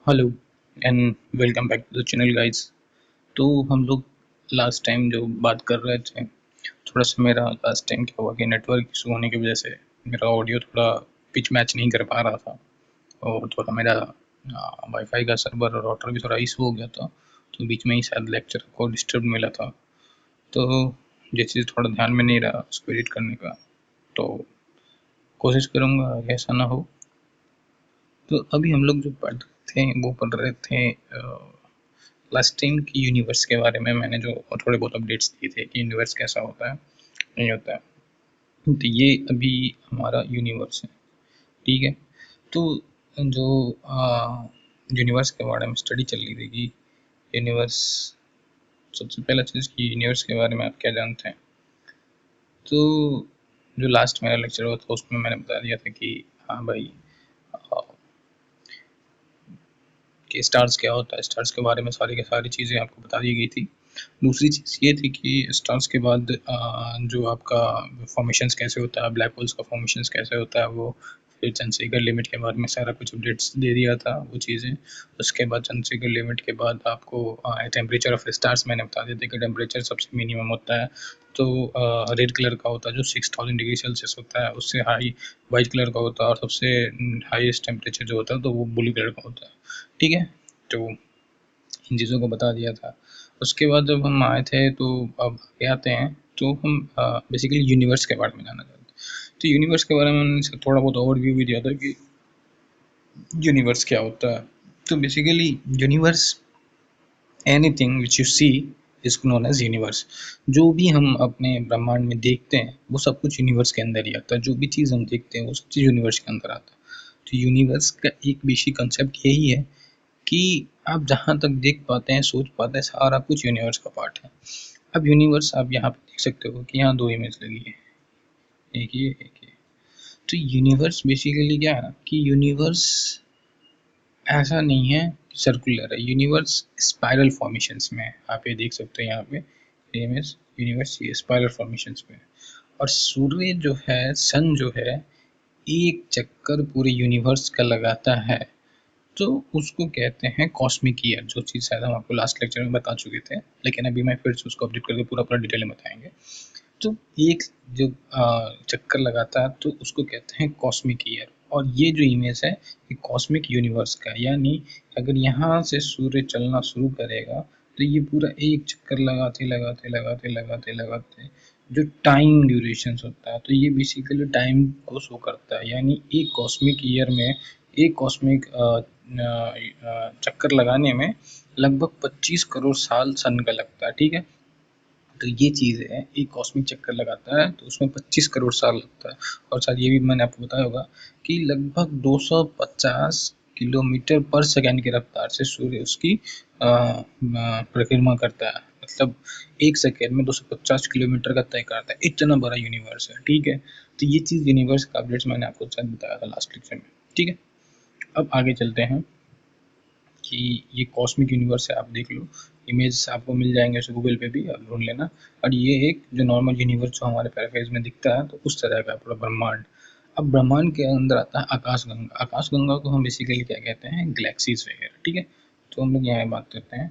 Hello and welcome back to the channel guys. तो हम लोग लास्ट टाइम जो बात कर रहे थे, थोड़ा सा मेरा लास्ट टाइम क्या हुआ कि नेटवर्क इशू होने की वजह से मेरा ऑडियो थोड़ा पिच मैच नहीं कर पा रहा था और थोड़ा मेरा वाईफाई का सर्वर और राउटर भी थोड़ा इशू हो गया था। तो बीच में ही शायद लेक्चर को डिस्टर्ब मिला था। तो ये चीज़ थोड़ा ध्यान में नहीं रहा उसको एडिट करने का, तो कोशिश करूँगा कि ऐसा ना हो। तो अभी हम लोग जो पढ़ रहे थे वो पढ़ रहे थे लास्ट टाइम की यूनिवर्स के बारे में। मैंने जो थोड़े बहुत अपडेट्स दिए थे कि यूनिवर्स कैसा होता है, नहीं होता है। तो ये अभी हमारा यूनिवर्स है, ठीक है। तो जो यूनिवर्स के बारे में स्टडी चल रही थी कि यूनिवर्स, सबसे पहला चीज़ कि यूनिवर्स के बारे में आप क्या जानते हैं। तो जो लास्ट मेरा लेक्चर हुआ था उसमें मैंने बता दिया था कि हाँ भाई, कि स्टार्स क्या होता है, स्टार्स के बारे में सारी की सारी चीज़ें आपको बता दी गई थी। दूसरी चीज़ ये थी कि स्टार्स के बाद जो आपका फॉर्मेशंस कैसे होता है, ब्लैक होल्स का फॉर्मेशंस कैसे होता है, वो फिर चंद्रशेखर लिमिट के बारे में सारा कुछ अपडेट्स दे दिया था वो चीज़ें। उसके बाद चंद्रशेखर लिमिट के बाद आपको टेम्परेचर ऑफ स्टार्स मैंने बता दिया था कि टेम्परेचर सबसे मिनिमम होता है तो रेड कलर का होता है जो 6000 डिग्री सेल्सियस होता है, उससे हाई वाइट कलर का होता है और सबसे हाईएस्ट टेम्परेचर जो होता है तो वो ब्लू कलर का होता है, ठीक है। तो इन चीज़ों को बता दिया था। उसके बाद जब हम आए थे तो अब आगे आते हैं, तो हम बेसिकली यूनिवर्स के बारे में जानना चाहते हैं। तो यूनिवर्स के बारे में मैंने थोड़ा बहुत ओवरव्यू भी दिया था कि यूनिवर्स क्या होता है। तो basically universe, anything which you see is known as universe. जो भी हम अपने ब्रह्मांड में देखते हैं वो सब कुछ यूनिवर्स के अंदर ही आता है। जो भी चीज़ हम देखते हैं वो सब चीज़ यूनिवर्स के अंदर आता है। तो यूनिवर्स का एक बेसिक कंसेप्ट यही है कि आप जहाँ तक देख पाते हैं, सोच पाते हैं, सारा कुछ यूनिवर्स का पार्ट है। अब यूनिवर्स आप यहाँ पे देख सकते हो कि यहाँ दो इमेज लगी है, एक ये एक ये। तो यूनिवर्स बेसिकली क्या है कि यूनिवर्स ऐसा नहीं है सर्कुलर है, यूनिवर्स स्पाइरल फॉर्मेशंस में है। आप ये देख सकते हैं यहाँ पे इमेज, यूनिवर्स ये स्पाइरल फॉर्मेशंस में है। और सूर्य जो है, सन जो है, एक चक्कर पूरे यूनिवर्स का लगाता है तो उसको कहते हैं कॉस्मिक ईयर। जो चीज़ शायद हम आपको लास्ट लेक्चर में बता चुके थे, लेकिन अभी मैं फिर से उसको अपडेट करके पूरा पूरा डिटेल में बताएंगे। तो एक जो चक्कर लगाता है तो उसको कहते हैं कॉस्मिक ईयर। और ये जो इमेज है ये कॉस्मिक यूनिवर्स का, यानी अगर यहाँ से सूर्य चलना शुरू करेगा तो ये पूरा एक चक्कर लगाते लगाते लगाते लगाते लगाते जो टाइम ड्यूरेशन होता है, तो ये बेसिकली टाइम को शो करता है। यानी एक कॉस्मिक ईयर में, एक कॉस्मिक चक्कर लगाने में लगभग 25 करोड़ साल सन का लगता है, ठीक है। तो ये चीज़ है, एक कॉस्मिक चक्कर लगाता है तो उसमें 25 करोड़ साल लगता है। और शायद ये भी मैंने आपको बताया होगा कि लगभग 250 किलोमीटर पर सेकंड की रफ्तार से सूर्य उसकी परिक्रमा करता है। मतलब एक सेकेंड में 250 किलोमीटर का तय करता है, इतना बड़ा यूनिवर्स है, ठीक है। तो ये चीज़ यूनिवर्स का अपडेट्स मैंने आपको शायद बताया था लास्ट लेक्चर में, ठीक है। अब आगे चलते हैं कि ये कॉस्मिक यूनिवर्स है। आप देख लो, इमेज आपको मिल जाएंगे उसे गूगल पे भी, आप ढूंढ लेना। और ये एक जो नॉर्मल यूनिवर्स जो हमारे पैराफेज में दिखता है तो उस तरह का पूरा ब्रह्मांड। अब ब्रह्मांड के अंदर आता है आकाशगंगा। आकाशगंगा को हम बेसिकली क्या कहते हैं, गैलेक्सीज वगैरह, ठीक है। तो हम लोग यहाँ बात करते हैं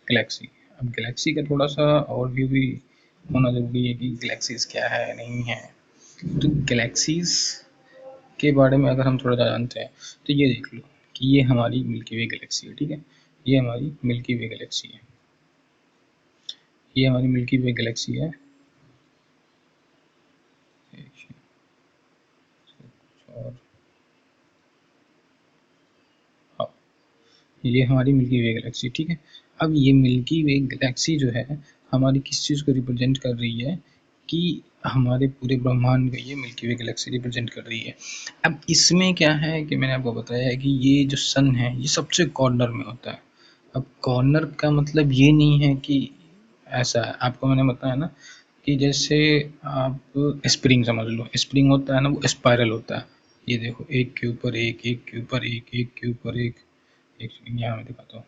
गैलेक्सी। अब गैलेक्सी का थोड़ा सा ओवरव्यू भी होना जरूरी है कि गैलेक्सीज क्या है नहीं है। तो गैलेक्सीज के बारे में अगर हम थोड़ा सा जानते हैं तो ये देख लो कि ये हमारी मिल्की वे गैलेक्सी है, ठीक है। ये हमारी मिल्की वे गैलेक्सी है, ये हमारी मिल्की वे गैलेक्सी है। और हाँ, ये हमारी मिल्की वे गैलेक्सी, ठीक है। अब ये मिल्की वे गैलेक्सी जो है हमारी किस चीज़ को रिप्रेजेंट कर रही है कि हमारे पूरे ब्रह्मांड में ये मिल्की वे गैलेक्सी रिप्रेजेंट कर रही है। अब इसमें क्या है कि मैंने आपको बताया है कि ये जो सन है ये सबसे कॉर्नर में होता है। अब कॉर्नर का मतलब ये नहीं है कि ऐसा है, आपको मैंने बताया ना कि जैसे आप स्प्रिंग समझ लो, स्प्रिंग होता है ना वो स्पाइरल होता है। ये देखो, एक के ऊपर एक, एक के ऊपर एक के ऊपर एक सेकंड यहाँ मैं दिखाता हूँ।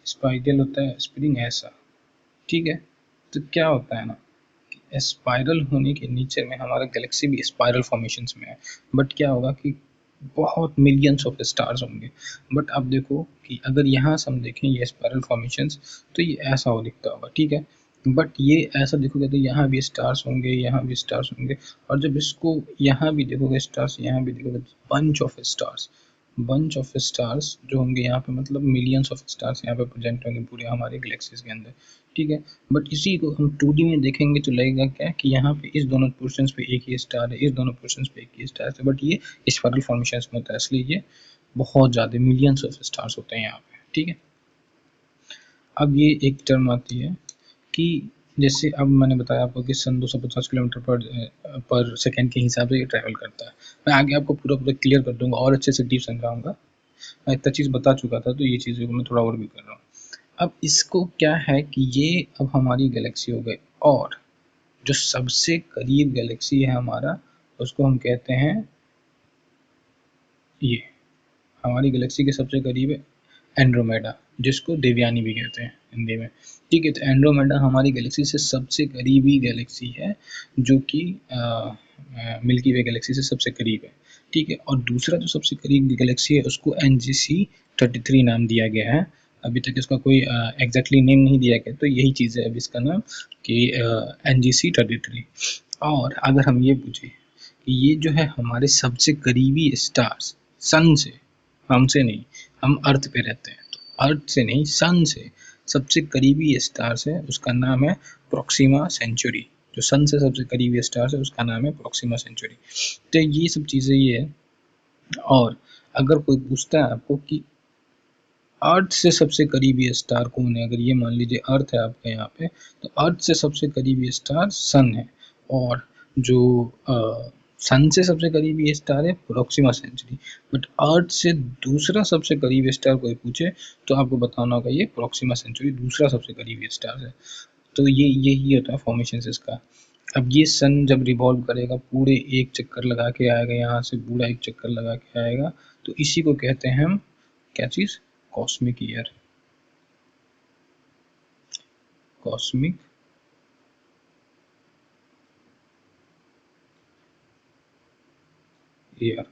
स्पाइरल होता है स्प्रिंग ऐसा, ठीक है। तो क्या होता है ना, स्पाइरल होने के नीचे में हमारा गैलेक्सी भी स्पाइरल फॉर्मेशंस में है। बट क्या होगा कि बहुत मिलियंस ऑफ स्टार्स होंगे। बट अब देखो कि अगर यहाँ से हम देखें ये स्पायरल फॉर्मेशंस, तो ये ऐसा हो दिखता होगा, ठीक है। बट ये ऐसा देखोगे तो यहाँ भी स्टार्स होंगे, यहाँ भी स्टार्स होंगे, और जब इसको यहाँ भी देखोगे स्टार्स, यहाँ भी देखोगे bunch of stars, bunch of stars जो होंगे यहाँ पे, मतलब मिलियंस ऑफ स्टार्स यहाँ पे प्रेजेंट होंगे पूरे हमारे गैलेक्सीज के अंदर, ठीक है। बट इसी को हम 2D में देखेंगे तो लगेगा क्या कि यहाँ पे इस दोनों पोर्शंस पे एक ही स्टार है, इस दोनों पोर्शंस पे एक ही स्टार है, बट ये स्पायरल फॉर्मेशंस में होता है, इसलिए ये बहुत ज़्यादा मिलियंस ऑफ स्टार्स होते हैं यहाँ पे, ठीक है। अब ये एक टर्म आती है कि जैसे अब मैंने बताया आपको कि सन 250 किलोमीटर पर सेकेंड के हिसाब से ये ट्रैवल करता है। मैं आगे आपको पूरा पूरा क्लियर कर दूंगा और अच्छे से डीप समझाऊंगा। मैं इतना चीज़ बता चुका था तो ये चीज़ें मैं थोड़ा और भी कर रहा हूँ। अब इसको क्या है कि ये अब हमारी गैलेक्सी हो गई, और जो सबसे करीब गैलेक्सी है हमारा, उसको हम कहते हैं, ये हमारी गैलेक्सी के सबसे करीब है एंड्रोमेडा, जिसको देवयानी भी कहते हैं हिंदी में, ठीक है। तो एंड्रोमेडा हमारी गैलेक्सी से सबसे करीबी गैलेक्सी है, जो कि मिल्की वे गैलेक्सी से सबसे करीब है, ठीक है। और दूसरा जो सबसे करीब गैलेक्सी है उसको NGC 33 नाम दिया गया है। अभी तक इसका कोई एग्जैक्टली नेम नहीं दिया गया, तो यही चीज़ है अभी इसका नाम कि NGC 33। और अगर हम ये पूछें कि ये जो है हमारे सबसे करीबी स्टार्स सन से, हमसे नहीं, हम अर्थ पे रहते हैं, तो अर्थ से नहीं सन से सबसे करीबी स्टार्स है, उसका नाम है प्रोक्सिमा सेंचुरी। जो सन से सबसे करीबी स्टार्स है उसका नाम है प्रोक्सिमा सेंचुरी। तो ये सब चीज़ें ये है। और अगर कोई पूछता है आपको कि अर्थ से सबसे करीबी स्टार कौन है, अगर ये मान लीजिए अर्थ है आपके यहाँ पे, तो अर्थ से सबसे करीबी स्टार सन है, और जो सन से सबसे करीबी स्टार है प्रोक्सिमा सेंचुरी। बट अर्थ से दूसरा सबसे करीबी स्टार कोई पूछे तो आपको बताना होगा ये प्रोक्सिमा सेंचुरी दूसरा सबसे करीबी स्टार है। तो ये यही होता है फॉर्मेशन इसका। अब ये सन जब रिवॉल्व करेगा पूरे एक चक्कर लगा के आएगा, यहाँ से पूरा एक चक्कर लगा के आएगा, तो इसी को कहते हैं हम क्या चीज़, कॉस्मिक ईयर, कॉस्मिक ईयर,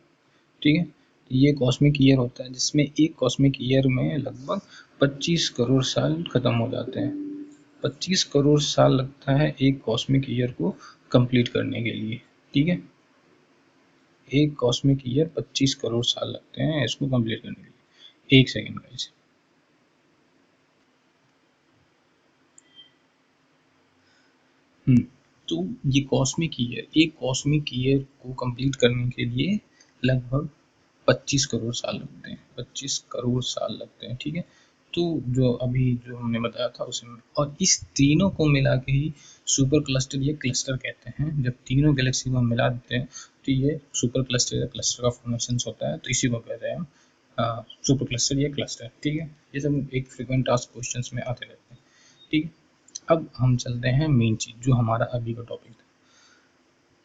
ठीक है। ये कॉस्मिक ईयर होता है जिसमें एक कॉस्मिक ईयर में लगभग 25 करोड़ साल खत्म हो जाते हैं। 25 करोड़ साल लगता है एक कॉस्मिक ईयर को कंप्लीट करने के लिए, ठीक है। एक कॉस्मिक ईयर 25 करोड़ साल लगते हैं इसको कंप्लीट करने के लिए। एक सेकेंड गाइस। तो ये कॉस्मिक ईयर, एक कॉस्मिक ईयर को कंप्लीट करने के लिए लगभग 25 करोड़ साल लगते हैं, 25 करोड़ साल लगते हैं, ठीक है। तो जो अभी जो हमने बताया था उसमें, और इस तीनों को मिला के ही सुपर क्लस्टर, ये क्लस्टर कहते हैं, जब तीनों गैलेक्सी को हम मिला देते हैं तो ये सुपर क्लस्टर या क्लस्टर का फॉर्मेशन होता है, तो इसी को कहते हैं हम सुपर क्लस्टर या क्लस्टर, ठीक है। ये सब एक फ्रिक्वेंट टास्क क्वेश्चंस में आते रहते हैं, ठीक है। अब हम चलते हैं मेन चीज़ जो हमारा अभी का टॉपिक था,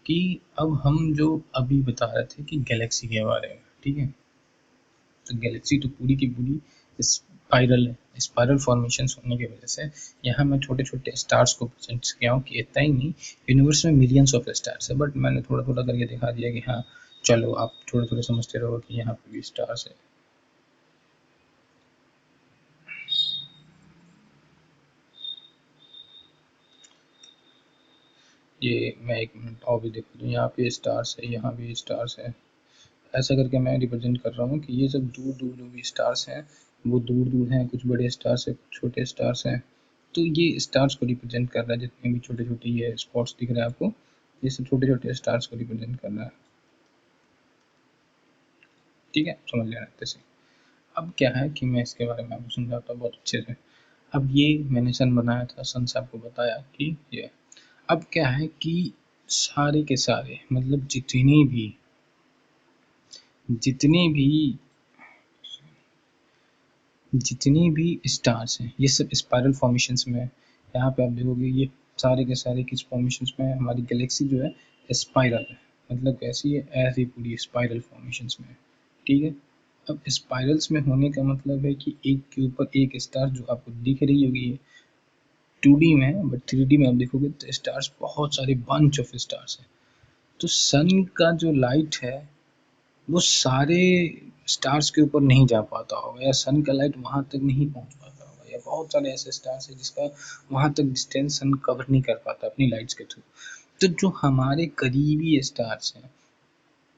कि अब हम जो अभी बता रहे थे कि गैलेक्सी के बारे में, ठीक है। तो गैलेक्सी तो पूरी की पूरी स्पाइरल है, स्पाइरल फॉर्मेशन होने की वजह से यहाँ मैं छोटे छोटे स्टार्स को प्रेजेंट किया हूँ कि इतना ही नहीं, यूनिवर्स में मिलियंस ऑफ स्टार्स है, बट मैंने थोड़ा थोड़ा करके दिखा दिया कि हाँ चलो आप थोड़े थोड़े समझते रहो कि यहाँ पे भी स्टार्स है। ये मैं एक मिनट और भी देखा दूँ, यहाँ पे स्टार्स है, यहाँ भी स्टार्स है, ऐसा करके मैं रिप्रेजेंट कर रहा हूँ कि ये सब दूर दूर जो भी स्टार्स हैं वो दूर दूर हैं, कुछ बड़े स्टार्स हैं, कुछ छोटे स्टार्स हैं। तो ये स्टार्स को रिप्रेजेंट कर रहा है, जितने भी छोटे छोटे ये स्पॉट्स दिख रहे हैं आपको, ये सब छोटे छोटे स्टार्स को रिप्रेजेंट कर रहा है, ठीक है, समझ लेना अच्छे से। अब क्या है कि मैं इसके बारे में आपको समझाता हूँ बहुत अच्छे से। अब ये मैंने सन बनाया था, सन से आपको बताया कि ये, अब क्या है कि सारे के सारे मतलब जितने भी जितनी भी स्टार्स हैं ये सब स्पाइरल फॉर्मेशंस में है। यहाँ पे आप देखोगे ये सारे के सारे किस फॉर्मेशंस में है, हमारी गैलेक्सी जो है स्पाइरल है, मतलब कैसी है, ऐसी पूरी स्पाइरल फॉर्मेशंस में है, ठीक है। अब स्पाइरल्स में होने का मतलब है कि एक के ऊपर एक स्टार जो आपको दिख रही होगी, ये 2D में है, बट 3D में आप देखोगे तो स्टार्स बहुत सारे बंच ऑफ स्टार्स है। तो सन का जो लाइट है वो सारे स्टार्स के ऊपर नहीं जा पाता होगा, या सन का लाइट वहाँ तक नहीं पहुँच पाता होगा, या बहुत सारे ऐसे स्टार्स हैं जिसका वहाँ तक डिस्टेंस सन कवर नहीं कर पाता अपनी लाइट्स के थ्रू। तो जो हमारे करीबी स्टार्स हैं,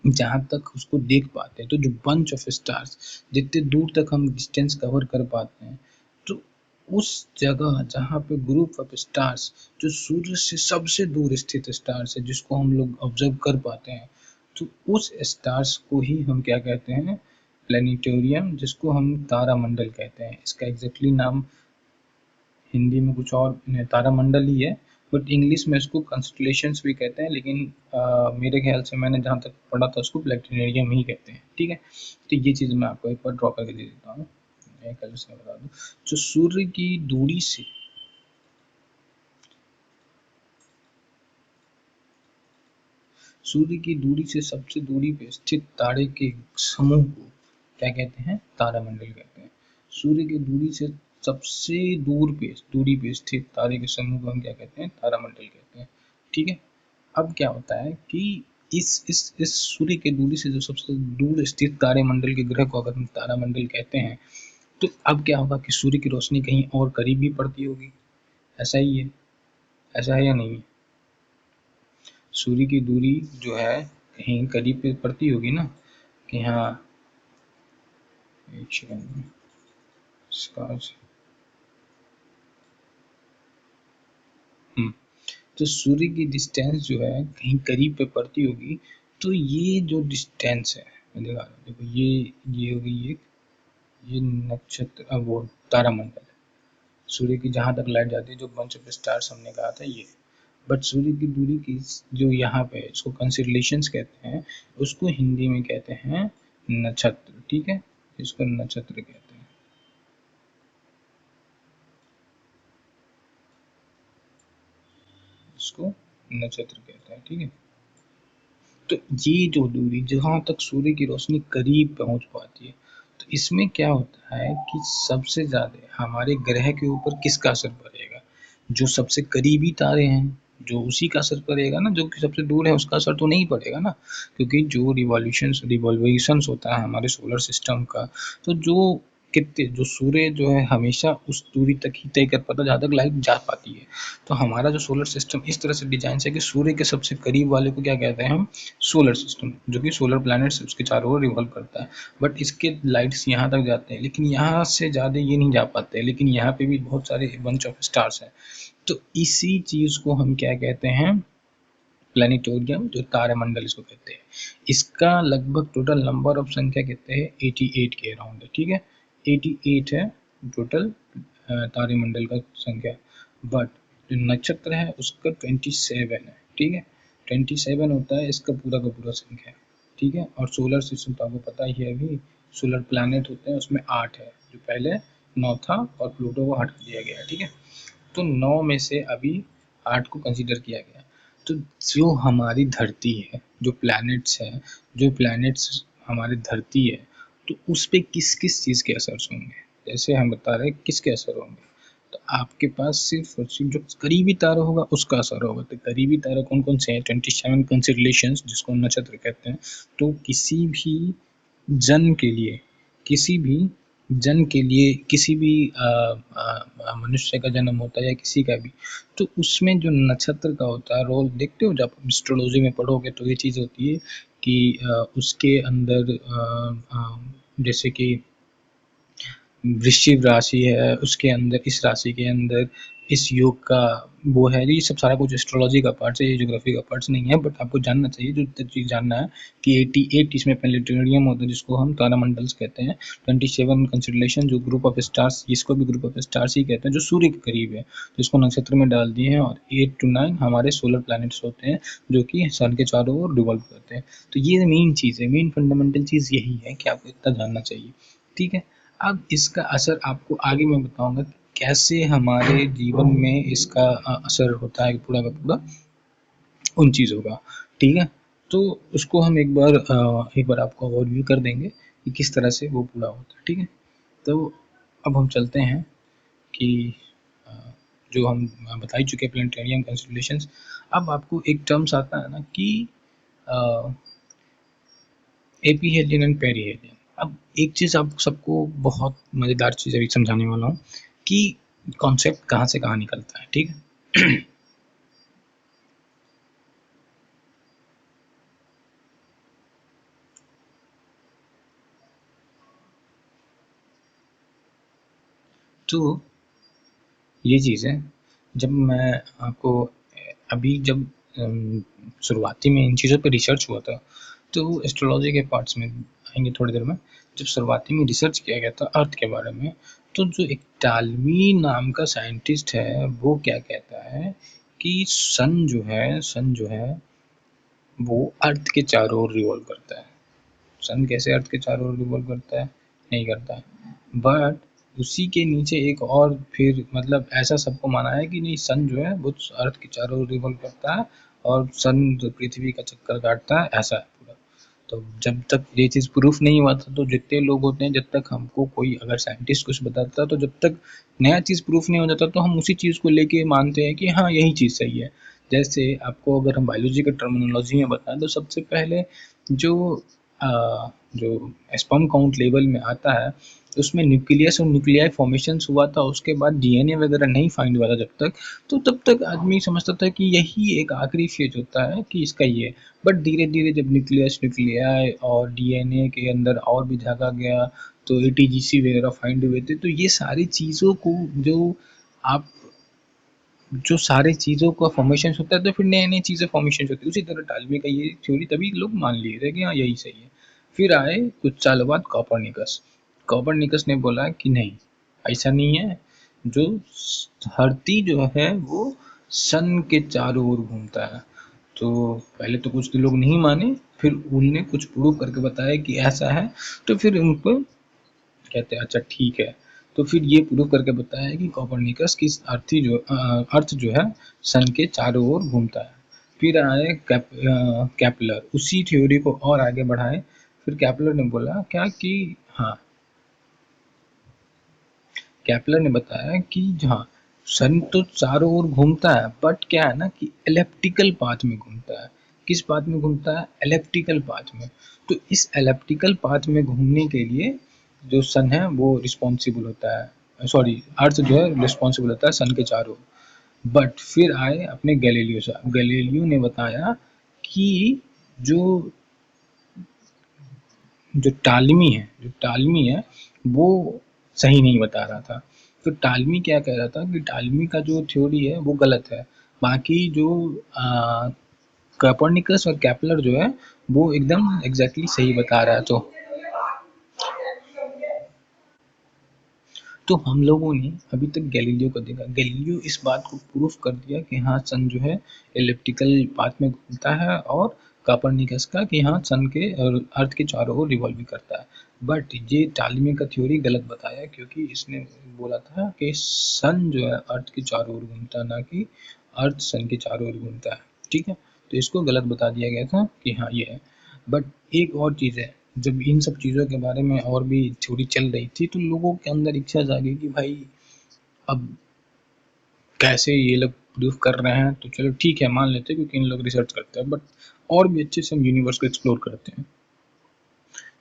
जहाँ तक उसको देख पाते हैं, तो जो बंच ऑफ स्टार्स, जितने दूर तक हम डिस्टेंस कवर कर पाते हैं, तो उस जगह जहाँ पे ग्रुप ऑफ स्टार्स, जो सूर्य से सबसे दूर स्थित स्टार्स है जिसको हम लोग ऑब्जर्व कर पाते हैं, तो उस स्टार्स को ही हम क्या कहते हैं, प्लेनेटोरियम, जिसको हम तारामंडल कहते हैं। इसका एग्जैक्टली नाम हिंदी में कुछ और तारामंडल ही है, बट इंग्लिश में इसको कंस्टलेशंस भी कहते हैं, लेकिन मेरे ख्याल से मैंने जहाँ तक पढ़ा था उसको प्लेनेटोरियम ही कहते हैं। ठीक है, तो ये चीज़ मैं आपको एक बार ड्रॉ करके दे देता हूँ, मैं कलर से बता दूँ। जो सूर्य की दूरी से सबसे दूरी पे स्थित तारे के समूह को क्या कहते हैं, तारामंडल कहते हैं। सूर्य की दूरी से सबसे दूरी पे स्थित तारे के समूह को हम क्या कहते हैं, तारामंडल कहते हैं। ठीक है, अब क्या होता है कि इस सूर्य की दूरी से जो सबसे दूर स्थित तारामंडल के ग्रह को अगर हम तारामंडल कहते हैं, तो अब क्या होगा कि सूर्य की रोशनी कहीं और करीब भी पड़ती होगी। ऐसा ही है, ऐसा है या नहीं है? सूर्य की दूरी जो है कहीं करीब पे पड़ती होगी ना, कि हाँ, एक सेकंड, स्टार्स, तो सूर्य की डिस्टेंस जो है कहीं करीब पे पड़ती होगी। तो ये जो डिस्टेंस है, मैं दिखा रहा हूँ, देखो ये हो गई एक, ये नक्षत्र, वो तारामंडल है। सूर्य की जहाँ तक लाइट जाती है, जो बंच ऑफ स्टार्स हमने कहा था ये, बट सूर्य की दूरी की जो यहाँ पे इसको कंसिडरेशंस कहते हैं, उसको हिंदी में कहते हैं नक्षत्र। ठीक है, इसको नक्षत्र कहते हैं। इसको नक्षत्र कहते हैं। ठीक है, तो ये जो दूरी जहाँ तक सूर्य की रोशनी करीब पहुंच पाती है, तो इसमें क्या होता है कि सबसे ज़्यादा हमारे ग्रह के ऊपर किसका असर पड़ेगा, जो सबसे करीबी तारे हैं, जो उसी का असर पड़ेगा ना, जो कि सबसे दूर है उसका असर तो नहीं पड़ेगा ना, क्योंकि जो रिवॉल्यूशंस होता है हमारे सोलर सिस्टम का, तो जो कितने जो सूर्य जो है हमेशा उस दूरी तक ही तय कर पाता है जहाँ तक लाइट जा पाती है। तो हमारा जो सोलर सिस्टम इस तरह से डिजाइन है कि सूर्य के सबसे करीब वाले को क्या कहते हैं हम, सोलर सिस्टम, जो कि सोलर प्लैनेट्स उसके चारों ओर रिवॉल्व करता है। बट इसके लाइट्स यहाँ तक जाते हैं, लेकिन यहाँ से ज़्यादा ये नहीं जा पाते, लेकिन यहाँ पे भी बहुत सारे बंच ऑफ स्टार्स हैं। तो इसी चीज़ को हम क्या कहते हैं, प्लानिटोरियम, जो तारामंडल इसको कहते हैं। इसका लगभग टोटल नंबर ऑफ संख्या कहते हैं 88 के अराउंड है। ठीक है, 88 है टोटल तारामंडल का संख्या, बट जो नक्षत्र है उसका 27 है। ठीक है, 27 होता है इसका पूरा का पूरा संख्या। ठीक है, और सोलर सिस्टम तो आपको पता ही है, अभी सोलर प्लैनेट होते हैं उसमें 8 है, जो पहले 9 था और प्लूटो को हटा दिया गया। ठीक है, तो 9 में से अभी 8 को कंसीडर किया गया। तो जो हमारी धरती है, जो प्लैनेट्स हमारी धरती है, तो उस पे किस किस चीज़ के असर होंगे, जैसे हम बता रहे हैं किसके असर होंगे, तो आपके पास सिर्फ और सिर्फ जो करीबी तारा होगा उसका असर होगा। तो करीबी तारा कौन कौन से हैं, 27 कंसिडरेशंस जिसको नक्षत्र कहते हैं। तो किसी भी जन के लिए, किसी भी किसी भी मनुष्य का जन्म होता है या किसी का भी, तो उसमें जो नक्षत्र का होता है रोल, देखते हो जब एस्ट्रोलॉजी में पढ़ोगे तो ये चीज़ होती है कि उसके अंदर जैसे कि वृश्चिक राशि है, उसके अंदर इस राशि के अंदर इस योग का वो है, ये सब सारा कुछ एस्ट्रोलॉजी का पार्ट है, ये ज्योग्राफी का पार्ट नहीं है, बट आपको जानना चाहिए, जो चीज़ जानना है कि 88 इसमें प्लेनेटोरियम होता है जिसको हम तारामंडल्स कहते हैं। 27 कंसिडरेशन जो ग्रुप ऑफ स्टार्स, जिसको भी ग्रुप ऑफ स्टार्स ही कहते हैं, जो सूर्य के करीब है, तो इसको नक्षत्र में डाल दिए हैं। और 8 to 9 हमारे सोलर प्लैनेट्स होते हैं जो कि सन के चारों ओर रिवॉल्व करते हैं। तो ये मेन चीज़ है, मेन फंडामेंटल चीज़ यही है कि आपको इतना जानना चाहिए। ठीक है, अब इसका असर आपको आगे मैं बताऊंगा कि कैसे हमारे जीवन में इसका असर होता है पूरा का पूरा उन चीज़ों का। ठीक है, तो उसको हम एक बार आपको ओवरव्यू कर देंगे कि किस तरह से वो पूरा होता है। ठीक है, तो अब हम चलते हैं कि अ, जो हम बता ही चुके हैं प्लेनेटेरियम कंस्टलेशंस। अब आपको एक टर्म्स आता है ना कि एपीहेलियन एंड पेरीहेलियन। अब एक चीज़ आप सबको बहुत मज़ेदार चीज़ अभी समझाने वाला हूँ कि कॉन्सेप्ट कहाँ से कहाँ निकलता है, ठीक है? तो ये चीज़ है, जब मैं आपको अभी जब शुरुआती में इन चीज़ों पे रिसर्च हुआ था, तो एस्ट्रोलॉजी के पार्ट्स में आएंगे थोड़ी देर में। जब शुरुआती में रिसर्च किया गया था अर्थ के बारे में, तो जो एक टालमी नाम का साइंटिस्ट है, वो क्या कहता है कि सन जो है वो अर्थ के चारों ओर रिवॉल्व करता है। सन कैसे अर्थ के चारों ओर रिवॉल्व करता है? नहीं करता है। बट उसी के नीचे एक और फिर मतलब ऐसा सबको माना है कि नहीं, सन जो है वो अर्थ के चारों ओर रिवॉल्व करता है और सन जो पृथ्वी का चक्कर काटता है, ऐसा है पूरा। तो जब तक ये चीज़ प्रूफ नहीं हुआ था, तो जितने लोग होते हैं, जब तक हमको कोई अगर साइंटिस्ट कुछ बताता है, तो जब तक नया चीज़ प्रूफ नहीं हो जाता, तो हम उसी चीज़ को लेके मानते हैं कि हाँ यही चीज़ सही है। जैसे आपको अगर हम बायोलॉजी के टर्मिनोलॉजी में बताएं, तो सबसे पहले जो जो स्पर्म काउंट लेवल में आता है, उसमें न्यूक्लियस और न्यूक्लियाई फॉर्मेशंस हुआ था, उसके बाद डीएनए वगैरह नहीं फाइंड हुआ था जब तक, तो तब तक आदमी समझता था कि यही एक आखिरी फेज होता है कि इसका ये। बट धीरे धीरे जब न्यूक्लियस न्यूक्लियाई और डीएनए के अंदर और भी झाँका गया, तो एटीजीसी वगैरह फाइंड हुए थे, तो ये सारी चीज़ों को जो आप जो सारी चीज़ों का फॉर्मेशन होता है, तो फिर नई नई चीज़ें फॉर्मेशन होती है। उसी तरह टालमी का ये थ्योरी तभी लोग मान लिए थे कि हाँ यही सही है। फिर आए कुछ सालों बाद कॉपरनिकस। कॉपरनिकस ने बोला कि नहीं, ऐसा नहीं है, जो धरती जो है वो सन के चारों ओर घूमता है। तो पहले तो कुछ लोग नहीं माने, फिर उनने कुछ प्रूव करके बताया कि ऐसा है, तो फिर उनको कहते हैं अच्छा ठीक है। तो फिर ये प्रूव करके बताया कि कोपरनिकस की अर्थ जो है सन के चारों ओर घूमता है। फिर आए कैपलर, उसी थ्योरी को और आगे बढ़ाए। फिर कैपलर ने बोला क्या कि हाँ, कैपलर ने बताया कि हाँ, सन तो चारों ओर घूमता है, बट क्या है ना कि एलिप्टिकल पाथ में घूमता है। किस पाथ में घूमता है? एलिप्टिकल पाथ में। तो इस एलिप्टिकल पाथ में घूमने के लिए जो सन है वो रिस्पॉन्सिबल होता है, सॉरी अर्थ जो है रिस्पॉन्सिबल होता है सन के चारों। बट फिर आए अपने गैलीलियो साहब। गैलीलियो ने बताया कि जो जो टालमी है वो सही नहीं बता रहा था। तो टालमी क्या कह रहा था कि टालमी का जो थ्योरी है वो गलत है। बाकी जो कोपर्निकस और केपलर जो है वो एकदम एग्जैक्टली सही बता रहा है। तो हम लोगों ने अभी तक गैलीलियो को देखा। गैलीलियो इस बात को प्रूफ कर दिया कि हाँ सन जो है एलिप्टिकल पाथ में घूमता है, और कोपर्निकस का कि हाँ सन के और अर्थ के चारों ओर रिवॉल्व भी करता है। बट ये टालमी का थ्योरी गलत बताया, क्योंकि इसने बोला था कि सन जो है अर्थ के चारों ओर घूमता है, ना कि अर्थ सन के चारों ओर घूमता है। ठीक है, तो इसको गलत बता दिया गया था कि हाँ ये है। बट एक और चीज़ है, जब इन सब चीज़ों के बारे में और भी थ्योरी चल रही थी, तो लोगों के अंदर इच्छा जागी कि भाई अब कैसे ये लोग प्रूफ कर रहे हैं, तो चलो ठीक है मान लेते हैं, क्योंकि इन लोग रिसर्च करते हैं, बट और भी अच्छे से हम यूनिवर्स को एक्सप्लोर करते हैं।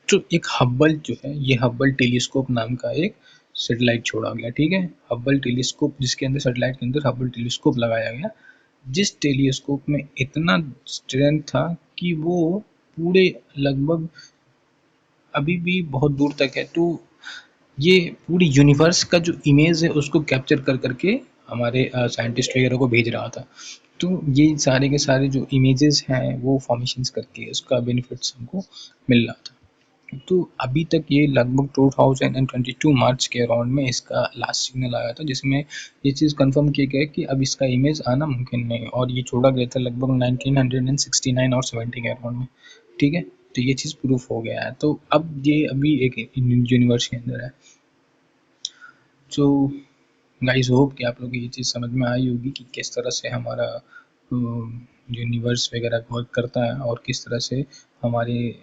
तो एक हब्बल जो है, ये हब्बल टेलीस्कोप नाम का एक सैटेलाइट छोड़ा गया, ठीक है। हब्बल टेलीस्कोप, जिसके अंदर सैटेलाइट के अंदर हब्बल टेलीस्कोप लगाया गया, जिस टेलीस्कोप में इतना स्ट्रेंथ था कि वो पूरे लगभग अभी भी बहुत दूर तक है, तो ये पूरी यूनिवर्स का जो इमेज है उसको कैप्चर कर करके हमारे साइंटिस्ट वगैरह को भेज रहा था। तो ये सारे के सारे जो इमेजेस हैं वो फॉर्मेशंस करके उसका बेनिफिट्स हमको मिल रहा था। तो अभी तक ये लगभग 2022 मार्च के अराउंड में इसका लास्ट सिग्नल आया था, जिसमें ये चीज़ कंफर्म की गई कि अब इसका इमेज आना मुमकिन नहीं है, और ये छोड़ा गया था लगभग 1969 और 70 के अराउंड में। ठीक है, तो ये चीज़ प्रूफ हो गया है। तो अब ये अभी एक यूनिवर्स के अंदर है। तो गाइस होप कि आप लोग को ये चीज़ समझ में आई होगी कि किस तरह से हमारा यूनिवर्स वगैरह वर्क करता है, और किस तरह से हमारे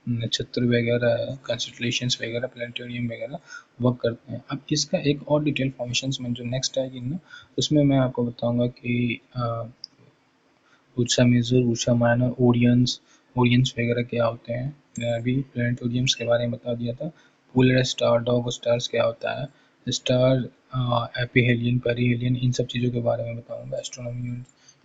नक्षत्र वगैरह, कंस्टलेशंस वगैरह, प्लानिटोरियम वगैरह वर्क करते हैं। अब इसका एक और डिटेल फॉर्मेशंस में जो नेक्स्ट आएगी ना, उसमें मैं आपको बताऊंगा कि उर्सा मेजर, उर्सा माइनर, ओरियंस ओरियंस वगैरह क्या होते हैं, मैंने अभी प्लानिटोरियम्स के बारे में बता दिया था। पोलर स्टार, डॉग स्टार्स क्या होता है, स्टार एपिहेलियन, पेरिहेलियन, इन सब चीज़ों के बारे में बताऊंगा, एस्ट्रोनॉमी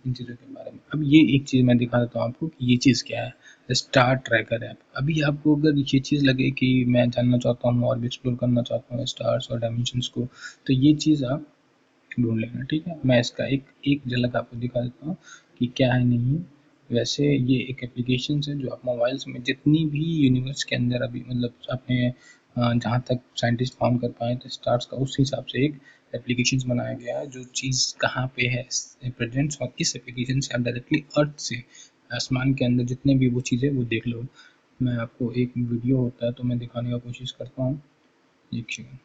इन चीज़ों के बारे में। अब ये एक चीज़ मैं दिखा देता हूँ आपको कि ये चीज़ क्या है, स्टार ट्रैकर ऐप। अभी आपको अगर ये चीज़ लगे कि मैं जानना चाहता हूँ और भी एक्सप्लोर करना चाहता हूँ स्टार्स और डायमेंशंस को, तो ये चीज़ आप ढूंढ लेना, ठीक है। मैं इसका एक एक झलक आपको दिखा देता हूँ कि क्या है नहीं है। वैसे ये एक एप्लीकेशन है जो आप मोबाइल्स में जितनी भी यूनिवर्स के अंदर अभी मतलब आपने जहाँ तक साइंटिस्ट फाउंड कर पाए थे स्टार्स का, उस हिसाब से एक एप्लीकेशन बनाया गया है जो चीज़ कहाँ पे है प्रेजेंट्स, और इस एप्लीकेशन से आप डायरेक्टली अर्थ से आसमान के अंदर जितने भी वो चीज़ें वो देख लो। मैं आपको एक वीडियो होता है तो मैं दिखाने का कोशिश करता हूँ, एक सेकंड।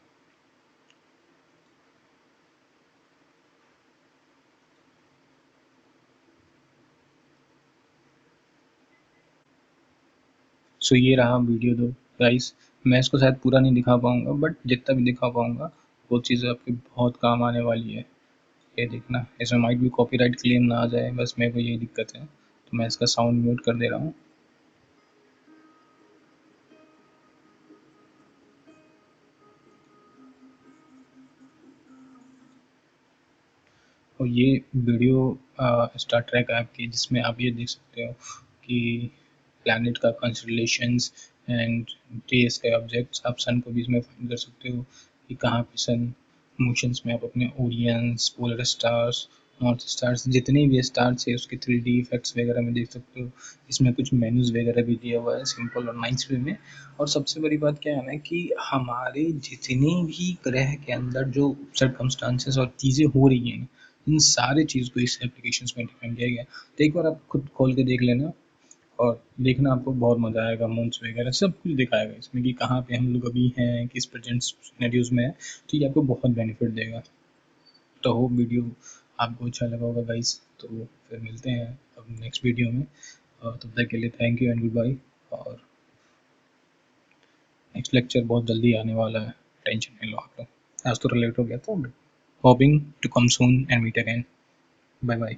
सो ये रहा वीडियो दो गाइस। मैं इसको शायद पूरा नहीं दिखा पाऊंगा बट जितना भी दिखा पाऊंगा वो चीज़ आपके बहुत काम आने वाली है। ये देखना, इसमें माइट भी कॉपीराइट क्लेम ना आ जाए, बस मेरे को यही दिक्कत है, तो मैं इसका साउंड म्यूट कर दे रहा हूँ। और ये वीडियो स्टार ट्रैक ऐप की, जिसमें आप ये देख सकते हो कि प्लैनेट का कंस्टलेशंस एंड डेज के ऑब्जेक्ट्स, आप सन को भी इसमें फाइंड कर सकते हो कि कहाँ पे सन, मोशंस में आप अपने ओरियंस, पोलर स्टार्स, नॉर्थ स्टार्स, जितने भी स्टार्स है उसके 3D इफेक्ट्स वगैरह में देख सकते हो। इसमें कुछ मेन्यूज वगैरह भी दिया हुआ है सिंपल और नाइस वे में। और सबसे बड़ी बात क्या है ना कि हमारे जितने भी ग्रह के अंदर जो सर्कमस्टांसेस और चीज़ें हो रही हैं, इन सारी चीज़ को इस एप्लीकेशन में डिफाइन किया गया। तो एक बार आप खुद खोल के देख लेना और देखना, आपको बहुत मज़ा आएगा। मून्स वगैरह सब कुछ दिखाएगा इसमें कि कहाँ पे हम लोग अभी हैं, किस प्रेजेंट सिनेरियोज में है, तो ये आपको बहुत बेनिफिट देगा। तो होप वीडियो आपको अच्छा लगा होगा गाइस। तो फिर मिलते हैं अब नेक्स्ट वीडियो में, और तब तक के लिए thank you and goodbye. और नेक्स्ट लेक्चर बहुत जल्दी आने वाला है, टेंशन नहीं लो आप लोग। आज तो रिलेट हो गया था, hoping to come soon and meet again. Bye bye.